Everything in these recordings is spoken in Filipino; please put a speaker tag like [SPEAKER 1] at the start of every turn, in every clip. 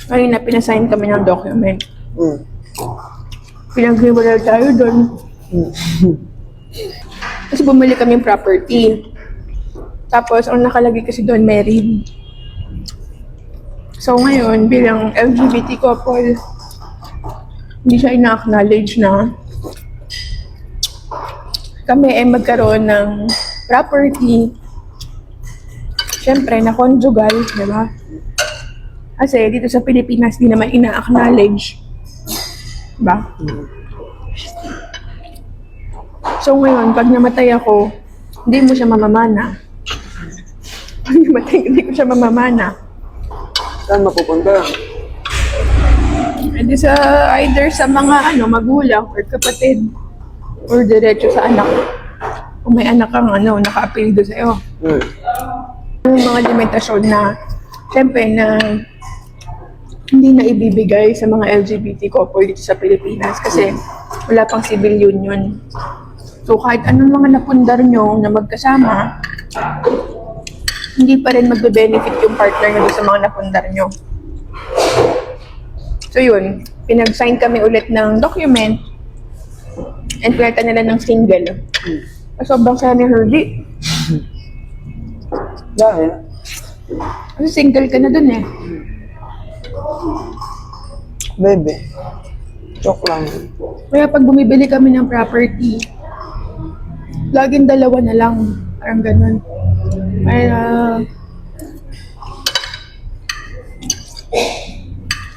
[SPEAKER 1] Ngayon na pinasign kami ng document.
[SPEAKER 2] Mm.
[SPEAKER 1] Pinag-hiwalay tayo doon.
[SPEAKER 2] Mm.
[SPEAKER 1] Kasi bumili kami ng property. Tapos, ang nakalagay kasi doon, married. So ngayon, bilang LGBT couple, hindi siya ina-acknowledge na kami ay magkaroon ng property. Siyempre, na conjugal, di ba? Kasi dito sa Pilipinas, di naman ina-acknowledge. Diba? So ngayon, pag namatay ako, hindi mo siya mamamana. Pag namatay, hindi ko siya mamamana.
[SPEAKER 2] Saan mapupunta?
[SPEAKER 1] Hindi sa either sa mga magulang or kapatid or diretso sa anak. Kung may anak kang naka-apelido sa'yo.
[SPEAKER 2] Mm.
[SPEAKER 1] Yung mga limitasyon na syempre na hindi na ibibigay sa mga LGBT couple dito sa Pilipinas kasi wala pang civil union. So kahit anong mga napundar nyo na magkasama, hindi pa rin magbe-benefit yung partner nyo sa mga napundar nyo. So yun, pinag-sign kami ulit ng document and pinalitan nila ng single. Sobrang saya ni Herbie.
[SPEAKER 2] Dahil?
[SPEAKER 1] Kasi single ka na dun eh.
[SPEAKER 2] Bebe. Joke lang.
[SPEAKER 1] Kaya pag bumibili kami ng property, laging dalawa na lang. Parang ganun. Ay,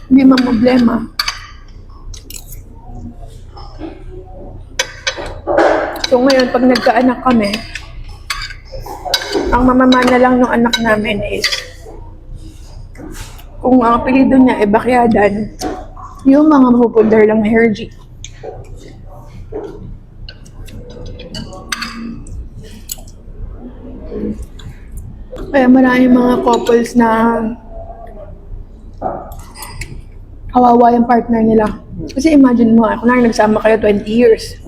[SPEAKER 1] hindi man problema. So ngayon, pag nagkaanak kami, ang mamamana lang ng anak namin is kung ang apelido niya ay Bakyadan, yung mga mapupundar lang ni Hergie. Kaya maraming mga couples na kawawa yung partner nila. Kasi imagine mo, kung nagsama kayo 20 years,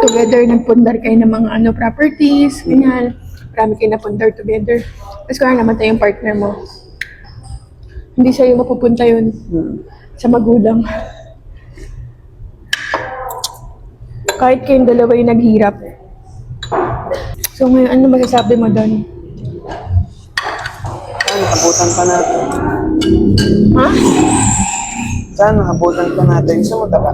[SPEAKER 1] together, nagpundar kayo ng mga properties, ganyan. Marami kayo napundar together. Tapos kung namatay yung partner mo, hindi sa'yo mapupunta yun sa magulang. Kahit kayong dalawa yung naghirap. So ngayon, ano masasabi mo doon?
[SPEAKER 2] Saan nakabutan pa natin?
[SPEAKER 1] Ha?
[SPEAKER 2] Saan nakabutan pa natin? Gusto mo tala?